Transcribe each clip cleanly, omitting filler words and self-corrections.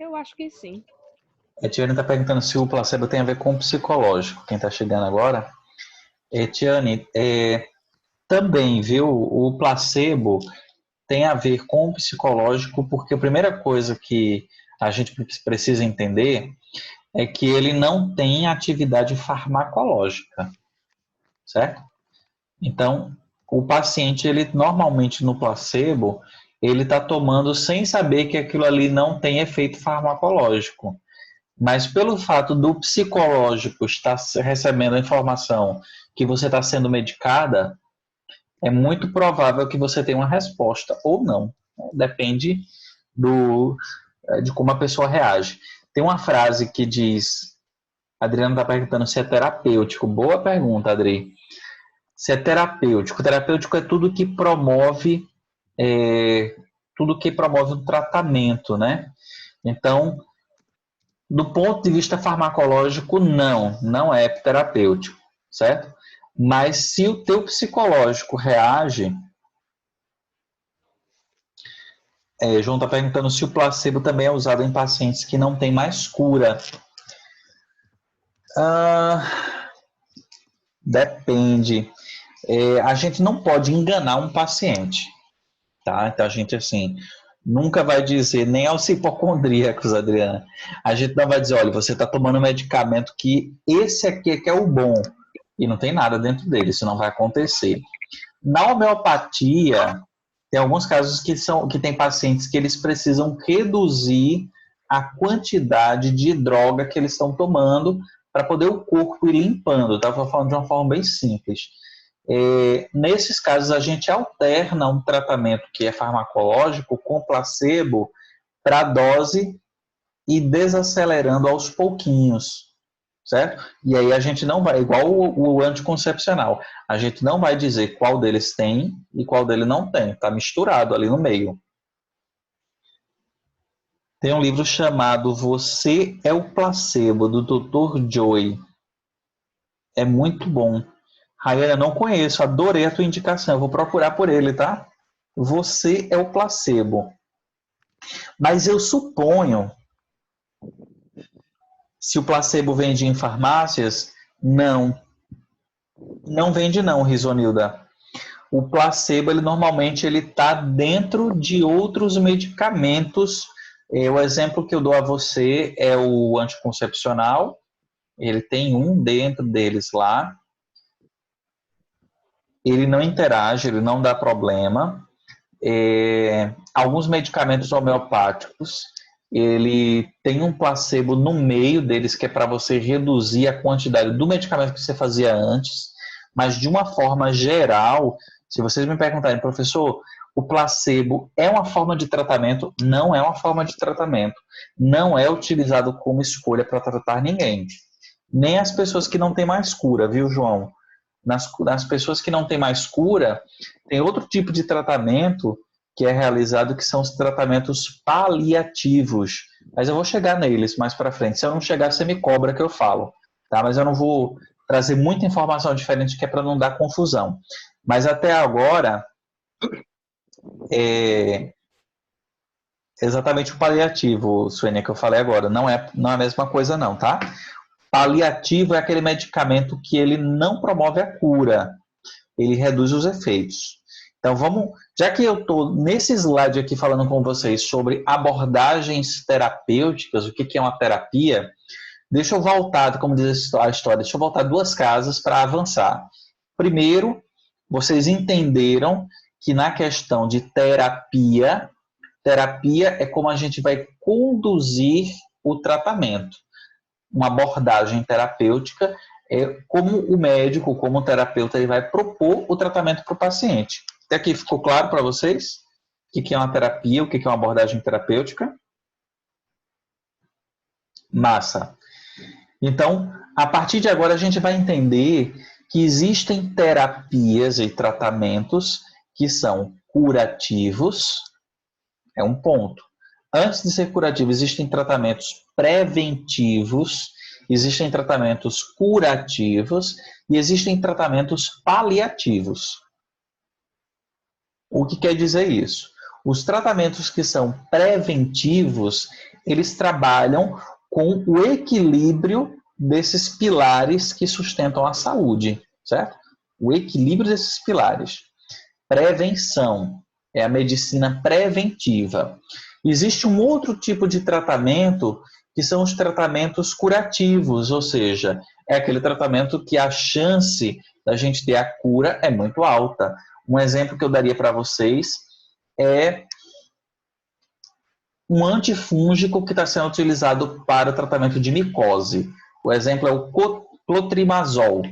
Eu acho que sim. A Tiane está perguntando se o placebo tem a ver com o psicológico. Quem está chegando agora? Tiane, também, viu? O placebo tem a ver com o psicológico, porque a primeira coisa que a gente precisa entender é que ele não tem atividade farmacológica, certo? Então, o paciente, ele normalmente no placebo, ele está tomando sem saber que aquilo ali não tem efeito farmacológico. Mas pelo fato do psicológico estar recebendo a informação que você está sendo medicada, é muito provável que você tenha uma resposta ou não. Depende de como a pessoa reage. Tem uma frase que diz, a Adriana está perguntando se é terapêutico. Boa pergunta, Adri. Se é terapêutico. Terapêutico é tudo que promove um tratamento, né? Então, do ponto de vista farmacológico, não é terapêutico, certo? Mas se o teu psicológico reage, João está perguntando se o placebo também é usado em pacientes que não têm mais cura. Depende. A gente não pode enganar um paciente, tá? Então a gente, assim, nunca vai dizer, nem aos hipocondríacos, Adriana, a gente não vai dizer, olha, você está tomando um medicamento que esse aqui é que é o bom, e não tem nada dentro dele, isso não vai acontecer. Na homeopatia, tem alguns casos que tem pacientes que eles precisam reduzir a quantidade de droga que eles estão tomando para poder o corpo ir limpando. Estava falando de uma forma bem simples. Nesses casos, a gente alterna um tratamento que é farmacológico com placebo para dose e desacelerando aos pouquinhos, certo? E aí a gente não vai, igual o anticoncepcional, a gente não vai dizer qual deles tem e qual dele não tem, está misturado ali no meio. Tem um livro chamado Você é o Placebo, do Dr. Joy. É muito bom. Rayana, não conheço, adorei a tua indicação, eu vou procurar por ele, tá? Você é o placebo. Mas eu suponho, se o placebo vende em farmácias, não vende não, Risonilda. O placebo, ele normalmente ele está dentro de outros medicamentos. O exemplo que eu dou a você é o anticoncepcional, ele tem um dentro deles lá, ele não interage, ele não dá problema. Alguns medicamentos homeopáticos, ele tem um placebo no meio deles que é para você reduzir a quantidade do medicamento que você fazia antes, mas de uma forma geral, se vocês me perguntarem, professor, o placebo é uma forma de tratamento? Não é uma forma de tratamento. Não é utilizado como escolha para tratar ninguém. Nem as pessoas que não têm mais cura, viu, João? Nas pessoas que não têm mais cura, tem outro tipo de tratamento que é realizado, que são os tratamentos paliativos. Mas eu vou chegar neles mais para frente. Se eu não chegar, você me cobra que eu falo. Tá? Mas eu não vou trazer muita informação diferente, que é para não dar confusão. Mas até agora, exatamente o paliativo, Suênia, que eu falei agora, não é a mesma coisa não, tá? Paliativo é aquele medicamento que ele não promove a cura, ele reduz os efeitos. Então vamos, já que eu estou nesse slide aqui falando com vocês sobre abordagens terapêuticas, o que é uma terapia, deixa eu voltar, como diz a história, deixa eu voltar 2 casas para avançar. Primeiro, vocês entenderam que na questão de terapia é como a gente vai conduzir o tratamento. Uma abordagem terapêutica é como o médico, como o terapeuta, ele vai propor o tratamento para o paciente. Até aqui ficou claro para vocês o que é uma terapia, o que é uma abordagem terapêutica? Massa. Então, a partir de agora, a gente vai entender que existem terapias e tratamentos que são curativos, é um ponto. Antes de ser curativo, existem tratamentos preventivos, existem tratamentos curativos e existem tratamentos paliativos. O que quer dizer isso? Os tratamentos que são preventivos, eles trabalham com o equilíbrio desses pilares que sustentam a saúde, certo? O equilíbrio desses pilares. Prevenção é a medicina preventiva. Existe um outro tipo de tratamento que são os tratamentos curativos, ou seja, é aquele tratamento que a chance da gente ter a cura é muito alta. Um exemplo que eu daria para vocês é um antifúngico que está sendo utilizado para o tratamento de micose. O exemplo é o clotrimazol,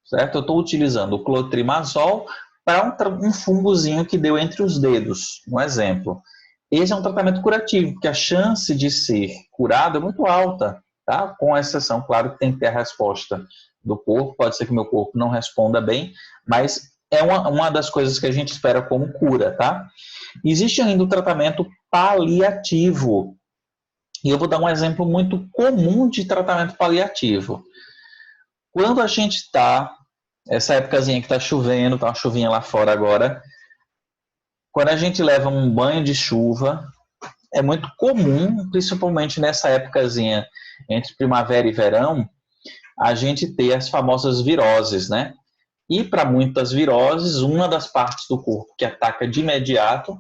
certo? Eu estou utilizando o clotrimazol para um fungozinho que deu entre os dedos, um exemplo. Esse é um tratamento curativo, porque a chance de ser curado é muito alta, tá? Com exceção, claro, que tem que ter a resposta do corpo, pode ser que o meu corpo não responda bem, mas é uma das coisas que a gente espera como cura, tá? Existe ainda o tratamento paliativo, e eu vou dar um exemplo muito comum de tratamento paliativo. Quando a gente está, essa épocazinha que está chovendo, tá uma chuvinha lá fora agora, quando a gente leva um banho de chuva, é muito comum, principalmente nessa épocazinha entre primavera e verão, a gente ter as famosas viroses, né? E para muitas viroses, uma das partes do corpo que ataca de imediato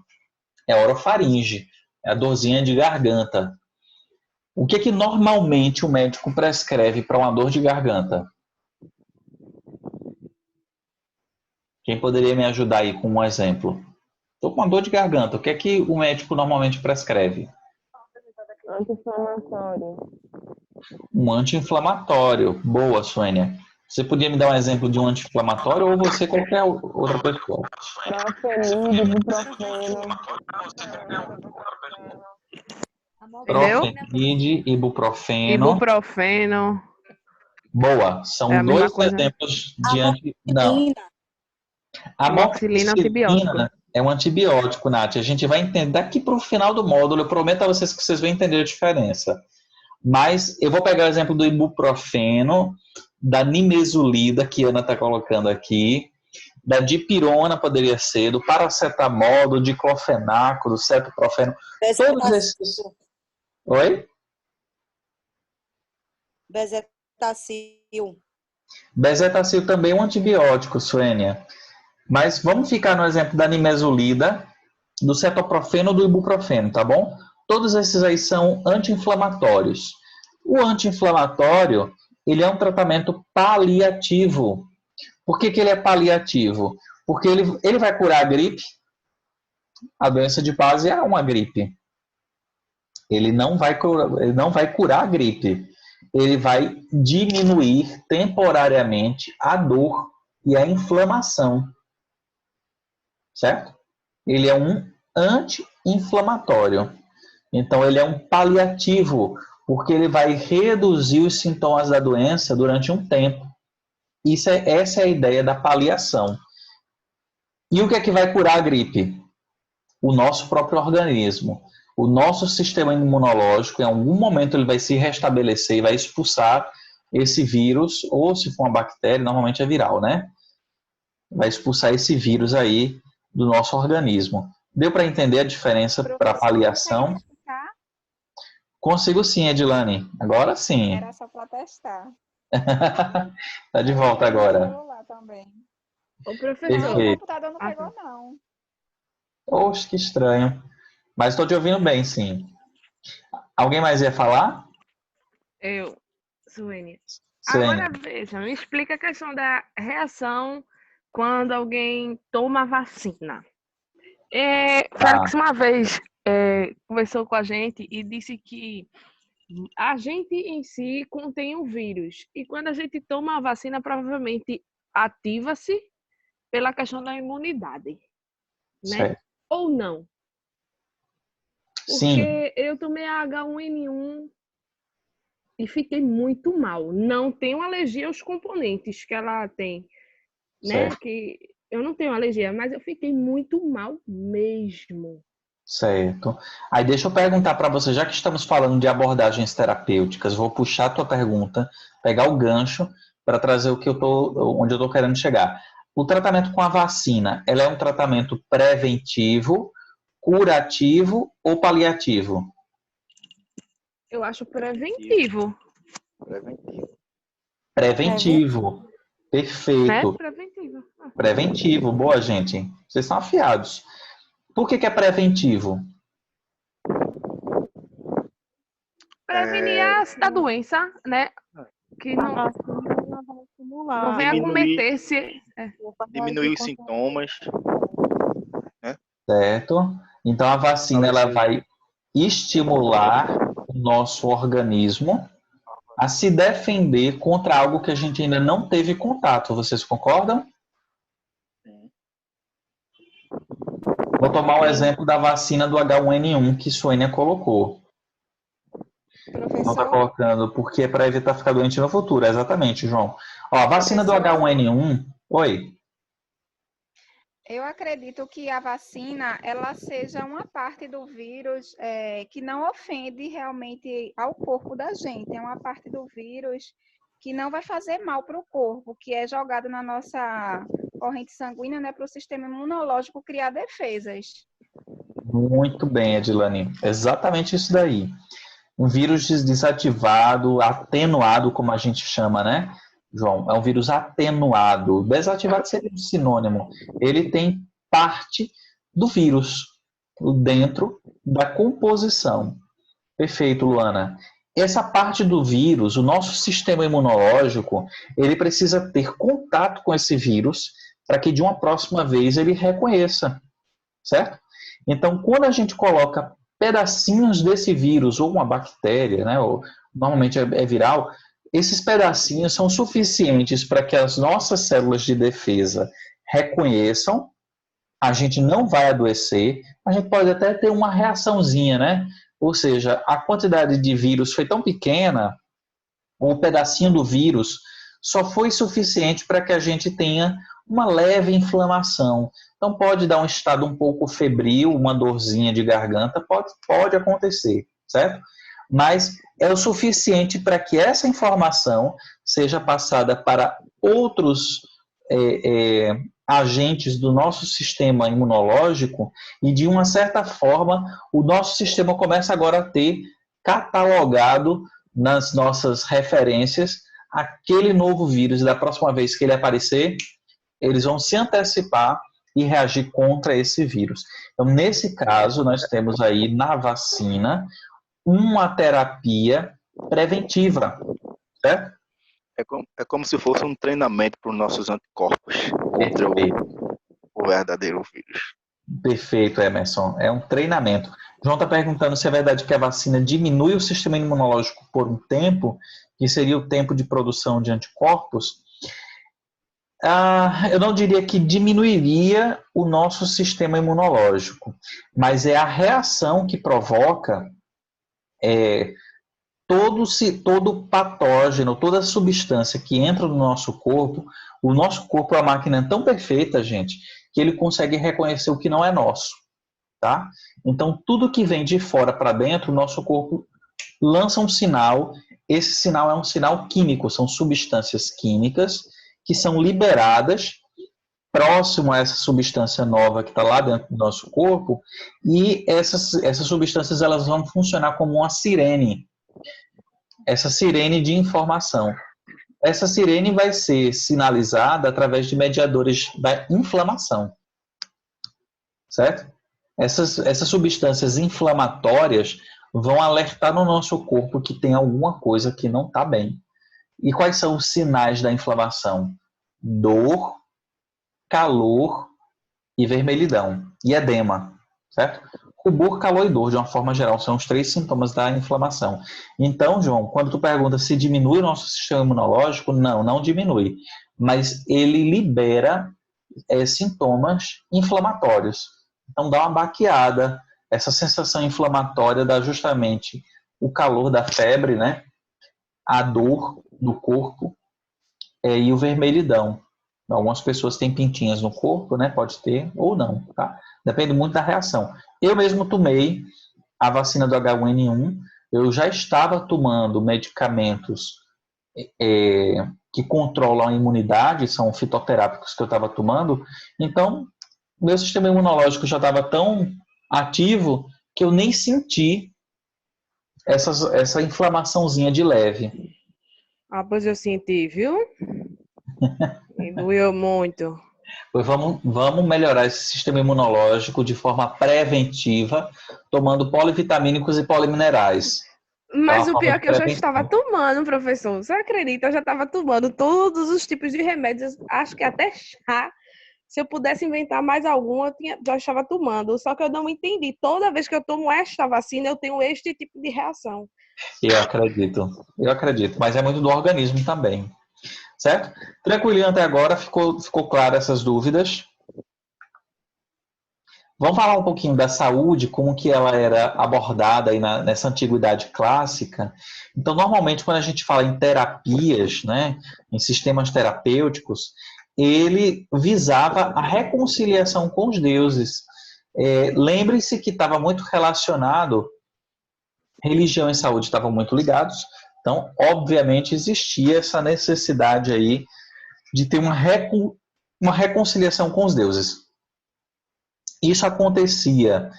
é a orofaringe, é a dorzinha de garganta. O que normalmente o médico prescreve para uma dor de garganta? Quem poderia me ajudar aí com um exemplo? Estou com uma dor de garganta, o que o médico normalmente prescreve? Anti-inflamatório. Um anti-inflamatório. Boa, Sônia. Você podia me dar um exemplo de um anti-inflamatório ou você qualquer outra pessoa? Profenil, ibuprofeno. Entendeu? Profenide, ibuprofeno. Ibuprofeno. Boa. É São a mesma dois coisa. exemplos de anti... Não. Amoxicilina. A Amoxicilina é antibiótico. amoxicilina é um antibiótico, Nath. A gente vai entender daqui para o final do módulo. Eu prometo a vocês que vocês vão entender a diferença. Mas eu vou pegar o exemplo do ibuprofeno, da nimesulida, que a Ana está colocando aqui, da dipirona poderia ser, do paracetamol, do diclofenaco, do cetoprofeno. Todos esses... Oi? Bezetacil. Bezetacil também é um antibiótico, Suênia. Mas vamos ficar no exemplo da nimesulida, do cetoprofeno, do ibuprofeno, tá bom? Todos esses aí são anti-inflamatórios. O anti-inflamatório, ele é um tratamento paliativo. Por que ele é paliativo? Porque ele vai curar a gripe. A doença de base é uma gripe. Ele não vai curar a gripe. Ele vai diminuir temporariamente a dor e a inflamação. Certo? Ele é um anti-inflamatório. Então, ele é um paliativo, porque ele vai reduzir os sintomas da doença durante um tempo. Essa é a ideia da paliação. E o que é que vai curar a gripe? O nosso próprio organismo. O nosso sistema imunológico, em algum momento, ele vai se restabelecer e vai expulsar esse vírus, ou se for uma bactéria, normalmente é viral, né? Vai expulsar esse vírus aí do nosso organismo. Deu para entender a diferença para paliação? Consigo sim, Edilane. Agora sim. Era só para testar. Tá de volta agora. Também. Ô, professor. Não, o Perfeito. computador não pegou, não. Oxe, que estranho. Mas estou te ouvindo bem, sim. Alguém mais ia falar? Eu, Suênia. Suênia. Agora, veja, me explica a questão da reação quando alguém toma a vacina. Félix uma vez conversou com a gente e disse que a gente em si contém o vírus. E quando a gente toma a vacina, provavelmente ativa-se pela questão da imunidade, né? Certo. Ou não? Sim. Porque eu tomei a H1N1 e fiquei muito mal. Não tenho alergia aos componentes que ela tem, né? Certo. Que eu não tenho alergia, mas eu fiquei muito mal mesmo. Certo. Aí deixa eu perguntar para você, já que estamos falando de abordagens terapêuticas, vou puxar a tua pergunta, pegar o gancho para trazer onde eu tô querendo chegar. O tratamento com a vacina, ela é um tratamento preventivo, curativo ou paliativo? Eu acho preventivo, Preventivo. Preventivo. né? Perfeito. Preventivo. Preventivo. Boa, gente. Vocês são afiados. Por que é preventivo? Prevenir a doença, né? Que não, A vacina ela vai estimular. não venha Diminuir. acometer-se. Diminuir os sintomas. Certo? Então, a vacina ela vai estimular o nosso organismo a se defender contra algo que a gente ainda não teve contato. Vocês concordam? Sim. Vou tomar o exemplo da vacina do H1N1 que Suênia colocou. Não está Professor, colocando porque é para evitar ficar doente no futuro. Exatamente, João. Ó, a vacina do Professor? H1N1. Oi. eu acredito que a vacina ela seja uma parte do vírus que não ofende realmente ao corpo da gente. É uma parte do vírus que não vai fazer mal para o corpo, que é jogado na nossa corrente sanguínea, né, para o sistema imunológico criar defesas. Muito bem, Edilane. Exatamente isso daí. Um vírus desativado, atenuado, como a gente chama, né, João? É um vírus atenuado. Desativado seria um sinônimo. Ele tem parte do vírus dentro da composição. Perfeito, Luana. Essa parte do vírus, o nosso sistema imunológico, ele precisa ter contato com esse vírus para que de uma próxima vez ele reconheça, certo? Então, quando a gente coloca pedacinhos desse vírus ou uma bactéria, né, ou normalmente é viral, esses pedacinhos são suficientes para que as nossas células de defesa reconheçam, a gente não vai adoecer, a gente pode até ter uma reaçãozinha, né? Ou seja, a quantidade de vírus foi tão pequena, ou um pedacinho do vírus só foi suficiente para que a gente tenha uma leve inflamação. Então pode dar um estado um pouco febril, uma dorzinha de garganta, pode acontecer, certo? Mas é o suficiente para que essa informação seja passada para outros agentes do nosso sistema imunológico e, de uma certa forma, o nosso sistema começa agora a ter catalogado nas nossas referências aquele novo vírus. Da próxima vez que ele aparecer, eles vão se antecipar e reagir contra esse vírus. Então, nesse caso, nós temos aí na vacina uma terapia preventiva, certo? É como se fosse um treinamento para os nossos anticorpos contra o verdadeiro vírus. Perfeito, Emerson. É um treinamento. João está perguntando se é verdade que a vacina diminui o sistema imunológico por um tempo, que seria o tempo de produção de anticorpos. Eu não diria que diminuiria o nosso sistema imunológico, mas é a reação que provoca todo patógeno, toda substância que entra no nosso corpo. O nosso corpo é uma máquina tão perfeita, gente, que ele consegue reconhecer o que não é nosso, tá? Então, tudo que vem de fora para dentro, o nosso corpo lança um sinal. Esse sinal é um sinal químico, são substâncias químicas que são liberadas próximo a essa substância nova que está lá dentro do nosso corpo, e essas substâncias elas vão funcionar como uma sirene. Essa sirene de informação. Essa sirene vai ser sinalizada através de mediadores da inflamação, certo? Essas substâncias inflamatórias vão alertar no nosso corpo que tem alguma coisa que não está bem. E quais são os sinais da inflamação? Dor, calor e vermelhidão, e edema, certo? Rubor, calor e dor, de uma forma geral, são os 3 sintomas da inflamação. Então, João, quando tu pergunta se diminui o nosso sistema imunológico, não diminui, mas ele libera sintomas inflamatórios. Então, dá uma baqueada, essa sensação inflamatória dá justamente o calor da febre, né? A dor do corpo e o vermelhidão. Algumas pessoas têm pintinhas no corpo, né? Pode ter ou não, tá? Depende muito da reação. Eu mesmo tomei a vacina do H1N1, eu já estava tomando medicamentos que controlam a imunidade, são fitoterápicos que eu estava tomando, então meu sistema imunológico já estava tão ativo que eu nem senti essa inflamaçãozinha de leve. Ah, pois eu senti, viu? E doeu muito. Pois vamos melhorar esse sistema imunológico de forma preventiva, tomando polivitamínicos e poliminerais. É Mas uma o forma pior é de que eu já estava prevenção. tomando, professor. Você acredita? Eu já estava tomando todos os tipos de remédios. Acho que até chá. Se eu pudesse inventar mais algum, já estava tomando. Só que eu não entendi. Toda vez que eu tomo esta vacina, eu tenho este tipo de reação. Eu acredito, mas é muito do organismo também, certo? Tranquilinho até agora, ficou claro essas dúvidas. Vamos falar um pouquinho da saúde, como que ela era abordada aí nessa antiguidade clássica. Então, normalmente, quando a gente fala em terapias, né, em sistemas terapêuticos, ele visava a reconciliação com os deuses. Lembre-se que estava muito relacionado, religião e saúde estavam muito ligados, então, obviamente, existia essa necessidade aí de ter uma reconciliação com os deuses. Isso acontecia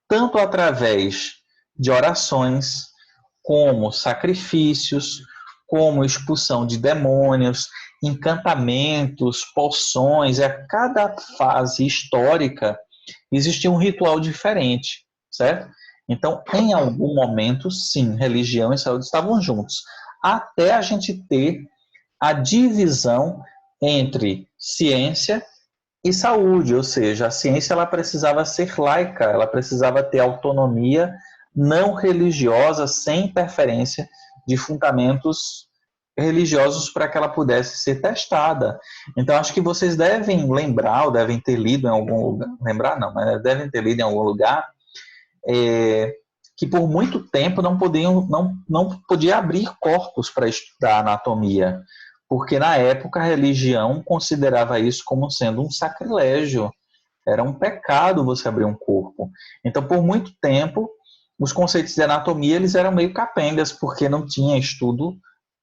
tanto através de orações, como sacrifícios, como expulsão de demônios, encantamentos, poções. E a cada fase histórica existia um ritual diferente, certo? Então, em algum momento, sim, religião e saúde estavam juntos, até a gente ter a divisão entre ciência e saúde, ou seja, a ciência ela precisava ser laica, ela precisava ter autonomia não religiosa, sem interferência de fundamentos religiosos para que ela pudesse ser testada. Então, acho que vocês devem lembrar, ou devem ter lido em algum lugar, lembrar não, mas devem ter lido em algum lugar, que por muito tempo não podia abrir corpos para estudar anatomia, porque na época a religião considerava isso como sendo um sacrilégio, era um pecado você abrir um corpo. Então, por muito tempo, os conceitos de anatomia eles eram meio capengas, porque não tinha estudo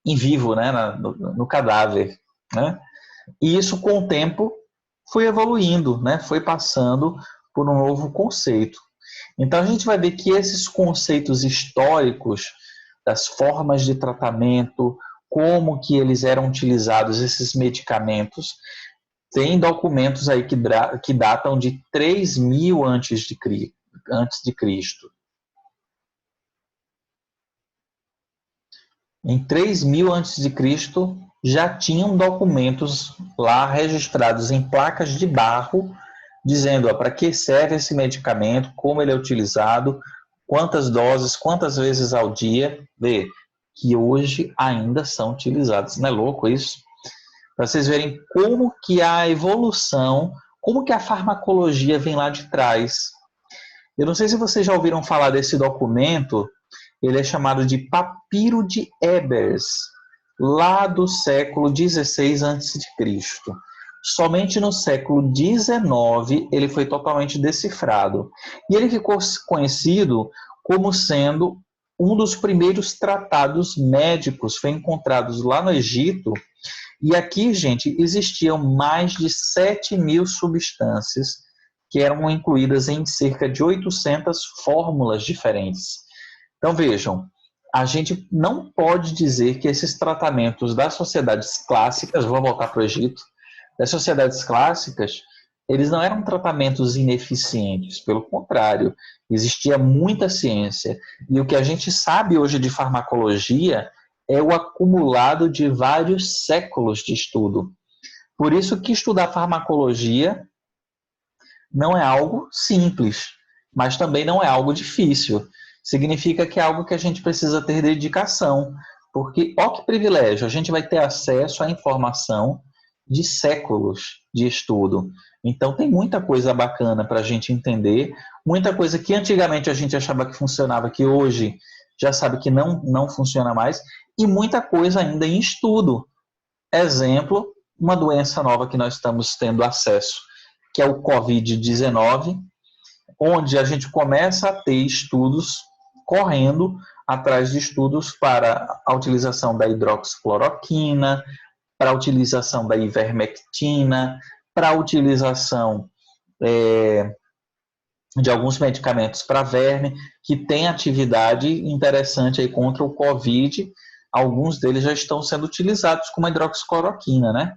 em vivo, né, no cadáver, né? E isso, com o tempo, foi evoluindo, né, foi passando por um novo conceito. Então, a gente vai ver que esses conceitos históricos das formas de tratamento, como que eles eram utilizados, esses medicamentos, tem documentos aí que datam de 3.000 antes de Cristo. Em 3.000 antes de Cristo já tinham documentos lá registrados em placas de barro dizendo para que serve esse medicamento, como ele é utilizado, quantas doses, quantas vezes ao dia, vê que hoje ainda são utilizados. Não é louco isso? Para vocês verem como que a evolução, como que a farmacologia vem lá de trás. Eu não sei se vocês já ouviram falar desse documento, ele é chamado de Papiro de Ebers, lá do século XVI a.C. Somente no século XIX ele foi totalmente decifrado. E ele ficou conhecido como sendo um dos primeiros tratados médicos, foi encontrado lá no Egito. E aqui, gente, existiam mais de 7.000 substâncias que eram incluídas em cerca de 800 fórmulas diferentes. Então, vejam, a gente não pode dizer que esses tratamentos das sociedades clássicas, vou voltar para o Egito, das sociedades clássicas, eles não eram tratamentos ineficientes, pelo contrário, existia muita ciência. E o que a gente sabe hoje de farmacologia é o acumulado de vários séculos de estudo. Por isso que estudar farmacologia não é algo simples, mas também não é algo difícil. Significa que é algo que a gente precisa ter dedicação, porque, ó que privilégio, a gente vai ter acesso à informação de séculos de estudo. Então, tem muita coisa bacana para a gente entender, muita coisa que antigamente a gente achava que funcionava, que hoje já sabe que não funciona mais, e muita coisa ainda em estudo. Exemplo, uma doença nova que nós estamos tendo acesso, que é o Covid-19, onde a gente começa a ter estudos correndo atrás de estudos para a utilização da hidroxicloroquina, para a utilização da ivermectina, para a utilização de alguns medicamentos para verme, que têm atividade interessante aí contra o Covid. Alguns deles já estão sendo utilizados como a hidroxicloroquina, né?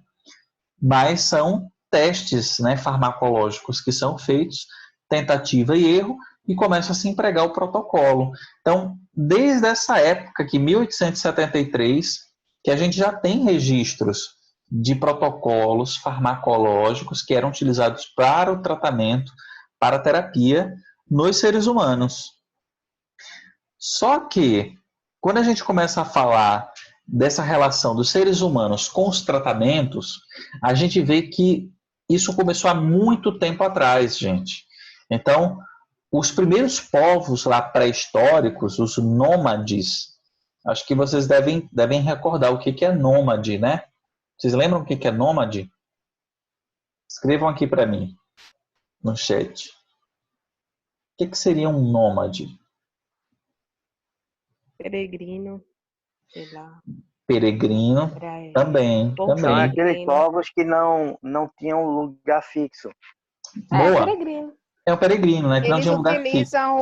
Mas são testes, né, farmacológicos que são feitos, tentativa e erro, e começa a se empregar o protocolo. Então, desde essa época, que 1873, que a gente já tem registros de protocolos farmacológicos que eram utilizados para o tratamento, para a terapia nos seres humanos. Só que, quando a gente começa a falar dessa relação dos seres humanos com os tratamentos, a gente vê que isso começou há muito tempo atrás, gente. Então, os primeiros povos lá pré-históricos, os nômades, acho que vocês devem recordar o que é nômade, né? Vocês lembram o que é nômade? Escrevam aqui para mim, no chat. O que seria um nômade? Peregrino, sei lá. Peregrino, também. São aqueles povos que não tinham lugar fixo. Boa. Peregrino. É o peregrino, né? Que não Eles tinha lugar fixo. utilizam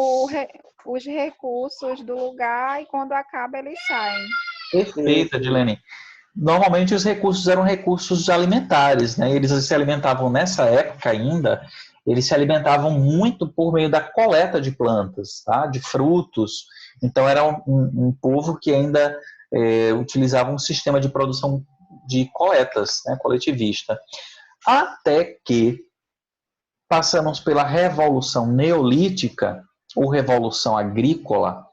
os recursos do lugar e quando acaba eles saem. Perfeito, Edilene. Normalmente os recursos eram recursos alimentares, né? Eles se alimentavam nessa época ainda, eles se alimentavam muito por meio da coleta de plantas, tá? De frutos. Então era um povo que ainda utilizava um sistema de produção de coletas, né? Coletivista. Até que passamos pela Revolução Neolítica, ou Revolução Agrícola,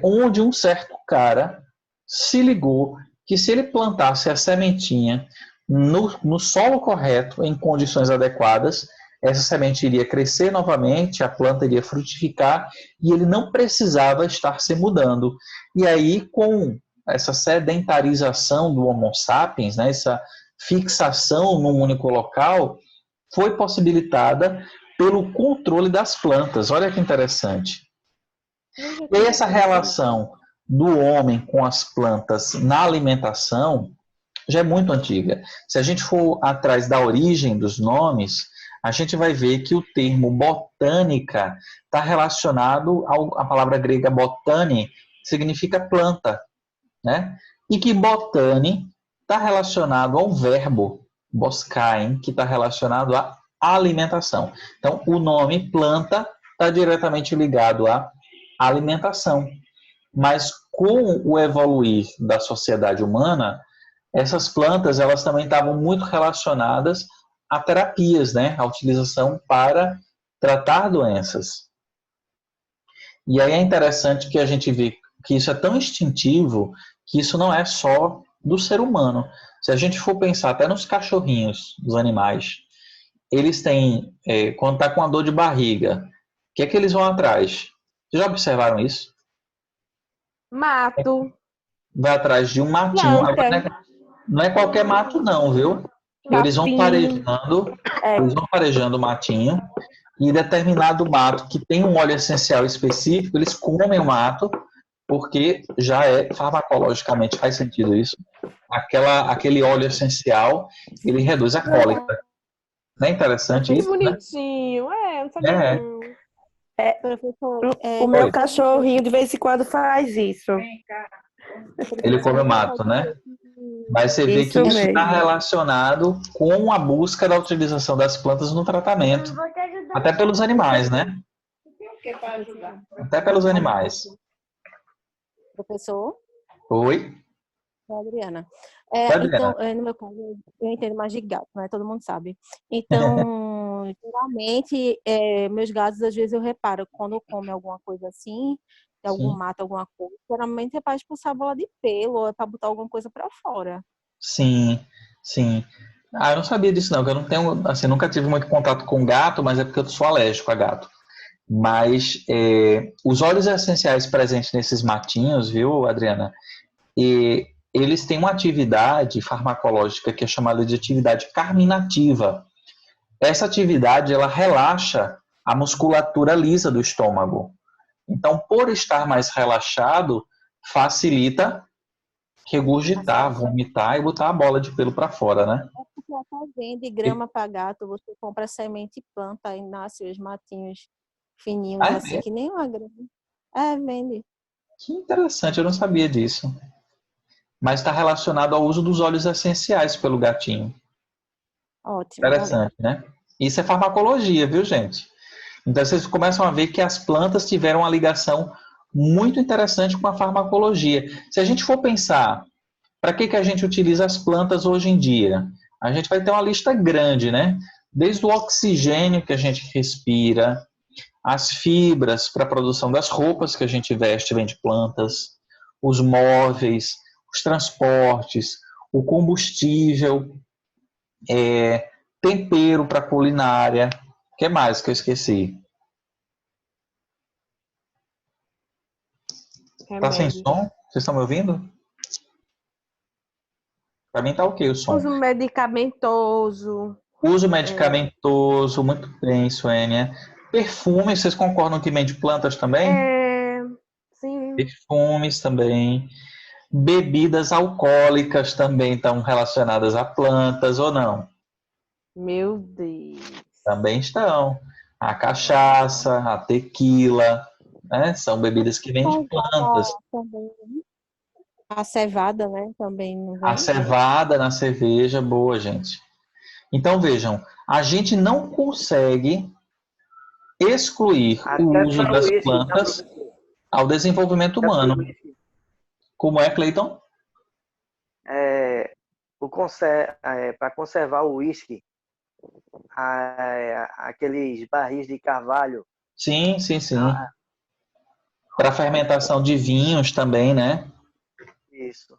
onde um certo cara se ligou que se ele plantasse a sementinha no solo correto, em condições adequadas, essa semente iria crescer novamente, a planta iria frutificar e ele não precisava estar se mudando. E aí, com essa sedentarização do Homo sapiens, né, essa fixação num único local, foi possibilitada pelo controle das plantas. Olha que interessante. E essa relação do homem com as plantas na alimentação já é muito antiga. Se a gente for atrás da origem dos nomes, a gente vai ver que o termo botânica está relacionado à palavra grega botani, que significa planta, né? E que botani está relacionado ao verbo boscain, que está relacionado à alimentação. Então, o nome planta está diretamente ligado à alimentação. Mas com o evoluir da sociedade humana, essas plantas elas também estavam muito relacionadas a terapias, né? A utilização para tratar doenças. E aí é interessante que a gente vê que isso é tão instintivo que isso não é só do ser humano. Se a gente for pensar até nos cachorrinhos dos animais, eles têm, quando está com a dor de barriga, o que é que eles vão atrás? Vocês já observaram isso? Mato. Vai atrás de um matinho. Planta. Não é qualquer mato não, viu? Eles vão farejando o matinho, e determinado mato que tem um óleo essencial específico, eles comem o mato, porque já farmacologicamente faz sentido isso. Aquele óleo essencial, ele reduz a cólica. Não é interessante isso? Que bonitinho. Não sabia não. Professor, o meu cachorrinho de vez em quando faz isso. Ele come o mato, né? Mas você vê que isso está relacionado com a busca da utilização das plantas no tratamento. Até pelos animais, né? Até pelos animais. Professor? Oi? Adriana. Adriana. Então, no meu caso, eu entendo mais de gato, né? Todo mundo sabe. Então, geralmente, meus gatos, às vezes eu reparo, quando comem alguma coisa assim, algum mato, alguma coisa, geralmente é para expulsar a bola de pelo, ou é para botar alguma coisa para fora. Sim, sim. Eu não sabia disso não, que eu não tenho, assim, nunca tive muito contato com gato, mas é porque eu sou alérgico a gato. Mas os óleos essenciais presentes nesses matinhos, viu, Adriana, eles têm uma atividade farmacológica que é chamada de atividade carminativa. Essa atividade, ela relaxa a musculatura lisa do estômago. Então, por estar mais relaxado, facilita regurgitar, vomitar e botar a bola de pelo para fora, né? Porque até vende grama para gato, você compra semente e planta e nasce os matinhos fininhos, Ah, assim, é? que nem uma grama. É, vende. Que interessante, eu não sabia disso. Mas está relacionado ao uso dos óleos essenciais pelo gatinho. Ótimo, valeu. Interessante, né? Isso é farmacologia, viu, gente? Então vocês começam a ver que as plantas tiveram uma ligação muito interessante com a farmacologia. Se a gente for pensar, para que a gente utiliza as plantas hoje em dia? A gente vai ter uma lista grande, né? Desde o oxigênio que a gente respira, as fibras para a produção das roupas que a gente veste vem de plantas, os móveis, os transportes, o combustível, tempero para culinária. O que mais que eu esqueci? Tá sem Remédios. som? Vocês estão me ouvindo? Para mim tá ok o som. Uso medicamentoso. Uso medicamentoso, muito bem, Suênia. Perfumes, vocês concordam que vem de plantas também? Sim. Perfumes também. Bebidas alcoólicas também estão relacionadas a plantas ou não? Meu Deus. Também estão. A cachaça, a tequila, né? São bebidas que vêm de plantas. Também. A cevada, né? Também não A vem. cevada na cerveja, boa, gente. Então vejam, a gente não consegue excluir Até o uso para o das uísque, tá, plantas professor? ao desenvolvimento Até para o humano. uísque. Como é, Cleiton? Para conservar o uísque, aqueles barris de carvalho. Sim, sim, sim. Ah, Para fermentação de vinhos também, né? isso.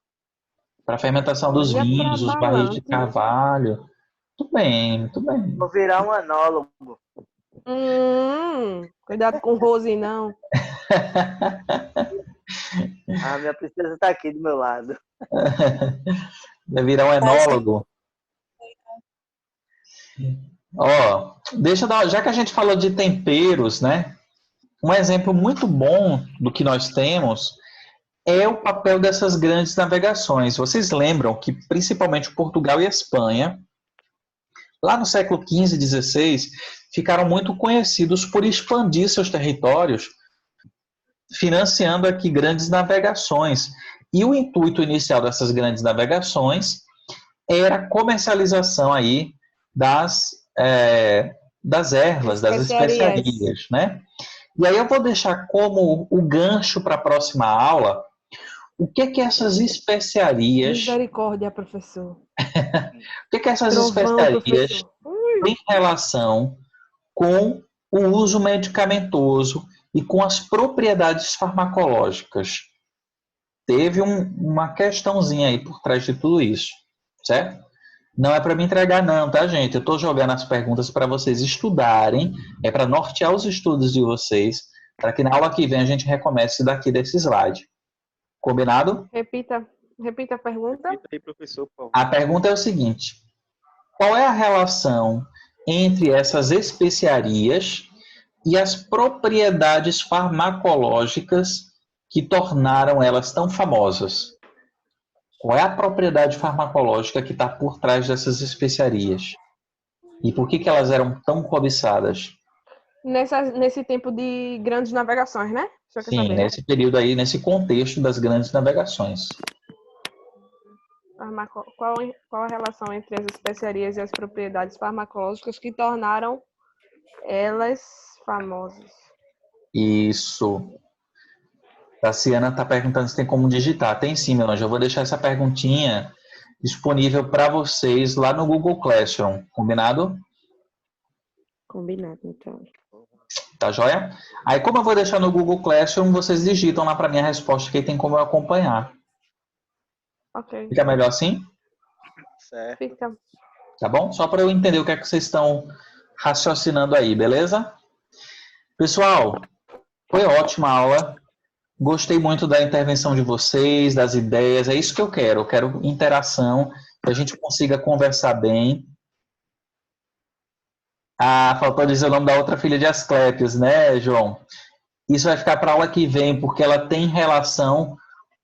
Para fermentação dos Olha pra vinhos, os barris de balante. carvalho. Muito bem, muito bem. Vou virar um anólogo. Cuidado com o Rose, não. A minha princesa está aqui do meu lado. Vai virar um enólogo. Ó, já que a gente falou de temperos, né? Um exemplo muito bom do que nós temos é o papel dessas grandes navegações. Vocês lembram que principalmente Portugal e Espanha, lá no século XV e XVI, ficaram muito conhecidos por expandir seus territórios, financiando aqui grandes navegações. E o intuito inicial dessas grandes navegações era a comercialização aí das ervas, das especiarias, né? E aí eu vou deixar como o gancho para a próxima aula o que essas especiarias... Misericórdia, professor. O que essas Trovão, especiarias professor. têm relação com o uso medicamentoso e com as propriedades farmacológicas? Teve uma questãozinha aí por trás de tudo isso, certo? Não é para me entregar não, tá, gente? Eu estou jogando as perguntas para vocês estudarem, é para nortear os estudos de vocês, para que na aula que vem a gente recomece daqui desse slide. Combinado? Repita a pergunta. Repita aí, professor, por favor. A pergunta é o seguinte: qual é a relação entre essas especiarias e as propriedades farmacológicas que tornaram elas tão famosas? Qual é a propriedade farmacológica que está por trás dessas especiarias? E por que elas eram tão cobiçadas? Nesse tempo de grandes navegações, né? Você quer Sim, saber, né? nesse período aí, nesse contexto das grandes navegações. Qual a relação entre as especiarias e as propriedades farmacológicas que tornaram elas famosas? Isso. Tassiana está perguntando se tem como digitar. Tem sim, meu anjo. Eu vou deixar essa perguntinha disponível para vocês lá no Google Classroom. Combinado? Combinado, então. Tá joia? Aí, como eu vou deixar no Google Classroom, vocês digitam lá para mim a resposta, que aí tem como eu acompanhar. Ok. Fica melhor assim? Certo. Fica. Tá bom? Só para eu entender o que é que vocês estão raciocinando aí, beleza? Pessoal, foi ótima aula. Gostei muito da intervenção de vocês, das ideias. É isso que eu quero. Eu quero interação, que a gente consiga conversar bem. Ah, faltou dizer o nome da outra filha de Asclépios, né, João? Isso vai ficar para a aula que vem, porque ela tem relação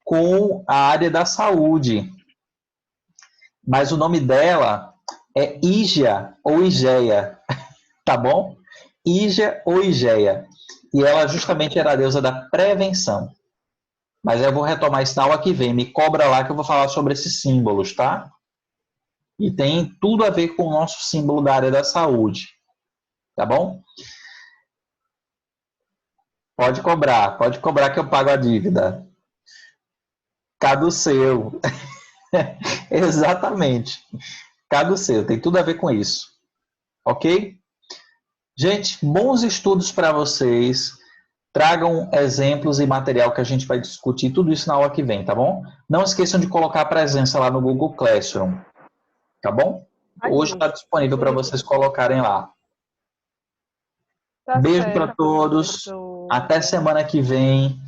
com a área da saúde. Mas o nome dela é Ígia ou Igeia, tá bom? Ígia ou Igeia. E ela justamente era a deusa da prevenção. Mas eu vou retomar isso na aula que vem. Me cobra lá que eu vou falar sobre esses símbolos, tá? E tem tudo a ver com o nosso símbolo da área da saúde. Tá bom? Pode cobrar que eu pago a dívida. Caduceu. Exatamente. Caduceu, tem tudo a ver com isso. Ok? Gente, bons estudos para vocês. Tragam exemplos e material que a gente vai discutir tudo isso na aula que vem, tá bom? Não esqueçam de colocar a presença lá no Google Classroom, tá bom? Hoje está disponível para vocês colocarem lá. Tá Beijo para certo, todos. professor. Até semana que vem.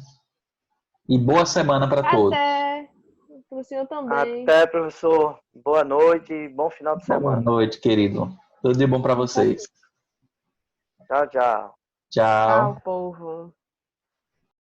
E boa semana para todos. Até. Pro senhor também. Até, professor. Boa noite e bom final de Boa semana. noite, querido. Tudo de bom para vocês. Tchau, tchau. Tchau. Tchau, povo.